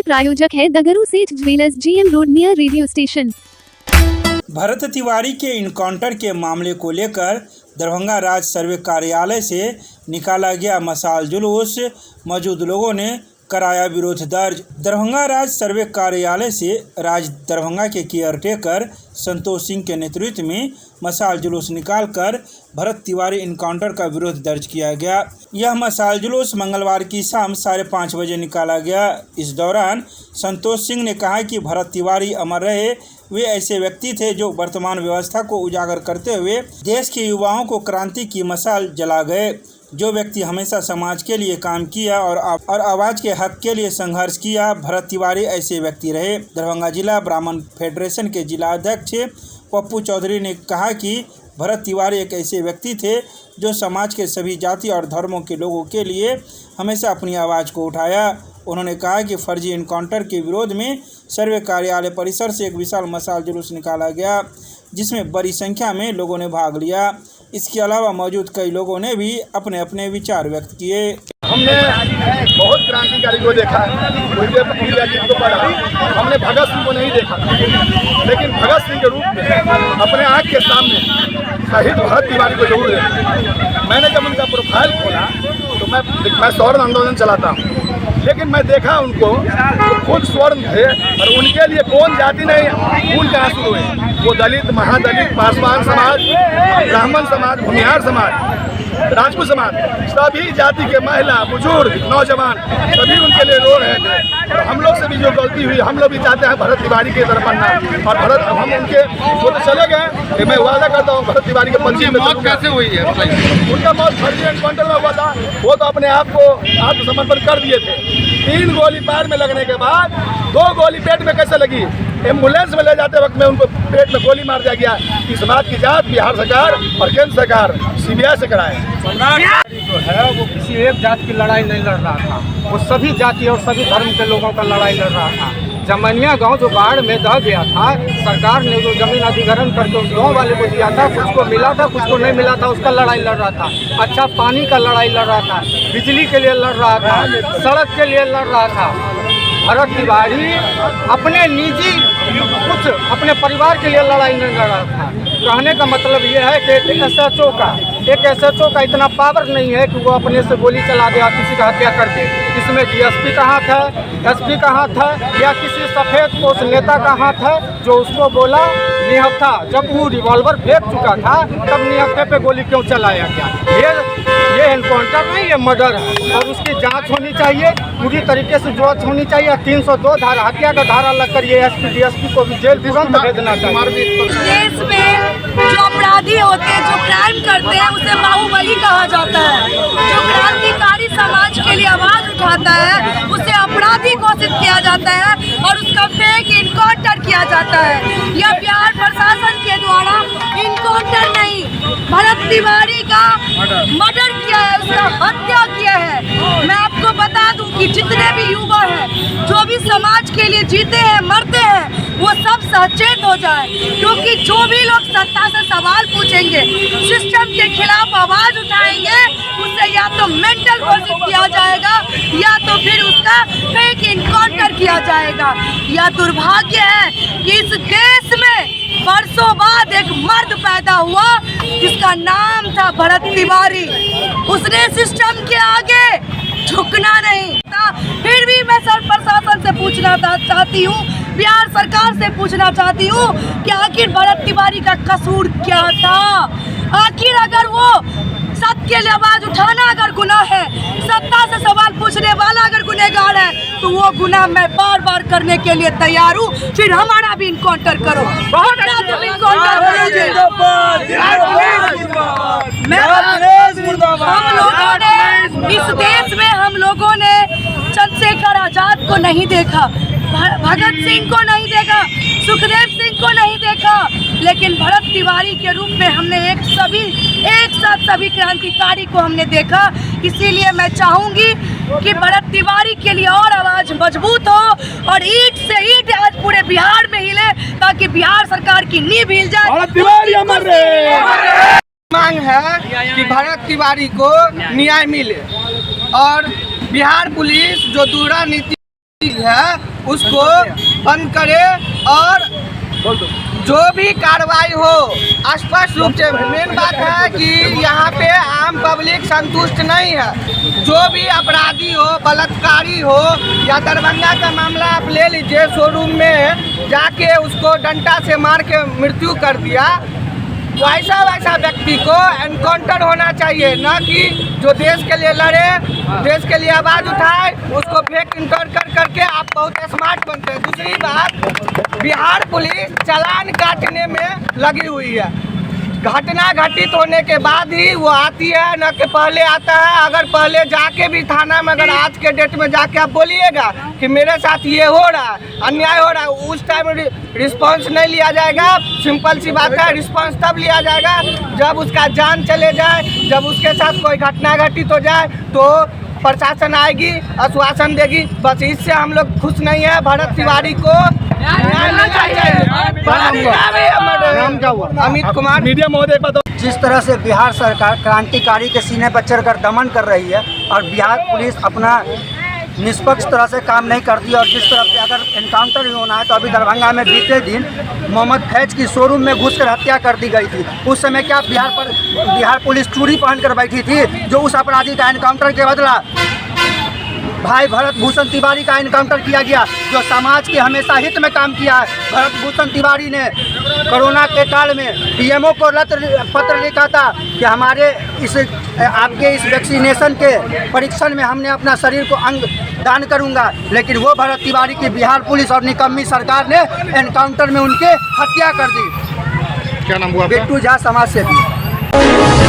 प्रायोजक है दगरू सेठ jewellers, GM road near radio station. Bharat Tiwari के इनकाउंटर के मामले को लेकर दरभंगा राज्य सर्वे कार्यालय से निकाला गया मशाल जुलूस, मौजूद लोगों ने कराया विरोध दर्ज। दरभंगा राज्य सर्वे कार्यालय से राज दरभंगा के केयरटेकर संतोष सिंह के नेतृत्व में मशाल जुलूस निकालकर भरत तिवारी इनकाउंटर का विरोध दर्ज किया गया। यह मशाल जुलूस मंगलवार की शाम 5:30 बजे निकाला गया। इस दौरान संतोष सिंह ने कहा कि भरत तिवारी अमर रहे। वे ऐसे व्यक्ति थे जो वर्तमान व्यवस्था को उजागर करते हुए देश के युवाओं को क्रांति की मशाल जला गए। जो व्यक्ति हमेशा समाज के लिए काम किया और आवाज़ के हक के लिए संघर्ष किया, भरत तिवारी ऐसे व्यक्ति रहे। दरभंगा जिला ब्राह्मण फेडरेशन के जिला अध्यक्ष पप्पू चौधरी ने कहा कि भरत तिवारी एक ऐसे व्यक्ति थे जो समाज के सभी जाति और धर्मों के लोगों के लिए हमेशा अपनी आवाज़ को उठाया। उन्होंने कहा कि फर्जी इनकाउंटर के विरोध में सर्वे कार्यालय परिसर से एक विशाल मशाल जुलूस निकाला गया, जिसमें बड़ी संख्या में लोगों ने भाग लिया। इसके अलावा मौजूद कई लोगों ने भी अपने अपने विचार व्यक्त किए। हमने बहुत क्रांतिकारी को देखा, को पढ़ा, हमने भगत सिंह को नहीं देखा, लेकिन भगत सिंह के रूप में अपने आँख के सामने शहीद भरत तिवारी को जरूर देखा। मैंने जब उनका प्रोफाइल खोला तो मैं स्वर्ण आंदोलन चलाता हूँ, लेकिन मैं देखा उनको तो खुद स्वर्ण थे और उनके लिए कौन जाति नहीं खून कहाँ शुरू हुए। वो दलित, महादलित, पासवान समाज, ब्राह्मण समाज, भूमिहार समाज, राजपूत समाज, सभी जाति के महिला, बुजुर्ग, नौजवान सभी उनके लिए रो रहे थे। और हम लोग से भी जो गलती हुई, हम लोग भी चाहते हैं भरत तिवारी की तरफ बनना। और भरत हम उनके वो तो चले गए, मैं वादा करता हूँ भरत तिवारी के पंची में मौत कैसे हुई है? उनका मौत फर्जी एनकाउंटर में हुआ था। वो तो अपने आप को आत्मसमर्पण कर दिए थे। 3 गोली पैर में लगने के बाद 2 गोली पेट में कैसे लगी? एम्बुलेंस में ले जाते वक्त में उनको पेट में गोली मार दिया गया। इस बात की जांच बिहार सरकार और केंद्र सरकार CBI से कराए। जो है वो किसी एक जात की लड़ाई नहीं लड़ रहा था, वो सभी जाति और सभी धर्म के लोगों का लड़ाई लड़ रहा था। जमनिया गांव जो बाढ़ में दह गया था, सरकार ने जो जमीन अधिग्रहण करके उस गाँव वाले को दिया था, कुछ को मिला था, कुछ को नहीं मिला था, उसका लड़ाई लड़ रहा था। अच्छा पानी का लड़ाई लड़ रहा था, बिजली के लिए लड़ रहा था, सड़क के लिए लड़ रहा था। भरत तिवारी अपने निजी कुछ अपने परिवार के लिए लड़ाई नहीं लड़ रहा था। कहने का मतलब ये है कि एक SHO का इतना पावर नहीं है कि वो अपने से गोली चला दे और किसी का हत्या कर दे। इसमें DSP का हाथ है, SP का हाथ है, या किसी सफ़ेद पोस्ट नेता का हाथ है जो उसको बोला निहत्था। जब वो रिवॉल्वर फेंक चुका था तब निहत्थे पे गोली क्यों चलाया गया? ये एनकाउंटर नहीं, ये मर्डर है और उसकी जांच होनी चाहिए, पूरी तरीके से जांच होनी चाहिए। 302 धारा हत्या का धारा लगकर ये SP DSP को भी जेल तुरंत भेजना चाहिए। देश में जो अपराधी होते हैं, जो क्राइम करते हैं, उसे बाहुबली कहा जाता है। जो क्रांतिकारी समाज के लिए आवाज उठाता है उसे अपराधी घोषित किया जाता है और उसका फेक इनकाउंटर किया जाता है। यह बिहार प्रशासन के द्वारा इनकाउंटर नहीं, भरत तिवारी का मर्डर किया है, उसका हत्या किया है। मैं आपको बता दूं कि जितने भी युवा हैं, जो भी समाज के लिए जीते हैं, मरते हैं, वो सब सचेत हो जाए, क्योंकि जो भी लोग सत्ता से सवाल पूछेंगे, सिस्टम के खिलाफ आवाज उठाएंगे, उसे या तो मेंटल घोषित किया जाएगा या तो फिर उसका फेक इनकाउंटर किया जाएगा। यह दुर्भाग्य है कि इस देश में वर्षों बाद एक मर्द पैदा हुआ जिसका नाम था भरत तिवारी। उसने सिस्टम के आगे झुकना नहीं था। फिर भी मैं प्रशासन से पूछना चाहती हूँ, बिहार सरकार से पूछना चाहती हूँ कि आखिर भरत तिवारी का कसूर क्या था? आखिर अगर वो सत्य के लिए आवाज उठाना अगर गुनाह है, सत्ता से सवाल पूछने वाला अगर गुनहगार है, तो वो गुनाह मैं बार बार करने के लिए तैयार हूँ। फिर हमारा भी इनकाउंटर करो। बहुत तुम इनकाउंटर करोगे। हम लोगों ने इस देश में चंद्रशेखर आजाद को नहीं देखा, भगत सिंह को नहीं देखा, सुखदेव सिंह को नहीं देखा, लेकिन भरत तिवारी के रूप में हमने एक साथ सभी क्रांतिकारी को हमने देखा। इसीलिए मैं चाहूंगी कि भरत तिवारी के लिए और आवाज मजबूत हो और ईंट से ईंट आज पूरे बिहार में हिले, ताकि बिहार सरकार की नींव हिल जाए। मांग है कि भरत तिवारी को न्याय मिले और बिहार पुलिस जो दूसरा नीति है उसको बंद करे और जो भी कार्रवाई हो स्पष्ट रूप से। मेन बात है कि यहाँ पे आम पब्लिक संतुष्ट नहीं है। जो भी अपराधी हो, बलात्कारी हो या दरभंगा का मामला आप ले लीजिए, शोरूम में जाके उसको डंडा से मार के मृत्यु कर दिया। वैसा व्यक्ति को एनकाउंटर होना चाहिए, न कि जो देश के लिए लड़े, देश के लिए आवाज़ उठाए, उसको फेक इनकाउंटर करके आप बहुत स्मार्ट बनते हैं। दूसरी बात, बिहार पुलिस चालान काटने में लगी हुई है। घटना घटित होने के बाद ही वो आती है, न कि पहले आता है। अगर पहले जाके भी थाना में, अगर आज के डेट में जाके आप बोलिएगा कि मेरे साथ ये हो रहा है, अन्याय हो रहा है, उस टाइम रिस्पांस नहीं लिया जाएगा। सिंपल सी बात है, रिस्पांस तब लिया जाएगा जब उसका जान चले जाए, जब उसके साथ कोई घटना घटित हो जाए तो प्रशासन आएगी, आश्वासन देगी। बस इससे हम लोग खुश नहीं है। भरत तिवारी को न्याय मिलना चाहिए। अमित कुमार मीडिया महोदय का जिस तरह से बिहार सरकार क्रांतिकारी के सीने पर चढ़कर दमन कर रही है और बिहार पुलिस अपना निष्पक्ष तरह से काम नहीं करती, और जिस तरह से अगर एनकाउंटर ही होना है तो अभी दरभंगा में बीते दिन मोहम्मद फैज की शोरूम में घुसकर हत्या कर दी गई थी। उस समय क्या बिहार पुलिस चूड़ी पहनकर बैठी थी? जो उस अपराधी का एनकाउंटर के बदला भाई भरत भूषण तिवारी का एनकाउंटर किया गया, जो समाज के हमेशा हित में काम किया है। भरत भूषण तिवारी ने कोरोना के काल में पीएमओ को पत्र लिखा था कि हमारे आपके इस वैक्सीनेशन के परीक्षण में हमने अपना शरीर को अंग दान करूंगा, लेकिन वो भरत तिवारी की बिहार पुलिस और निकम्मी सरकार ने एनकाउंटर में उनके हत्या कर दी। क्या नाम हुआ? बिट्टू झा, समाज सेवी।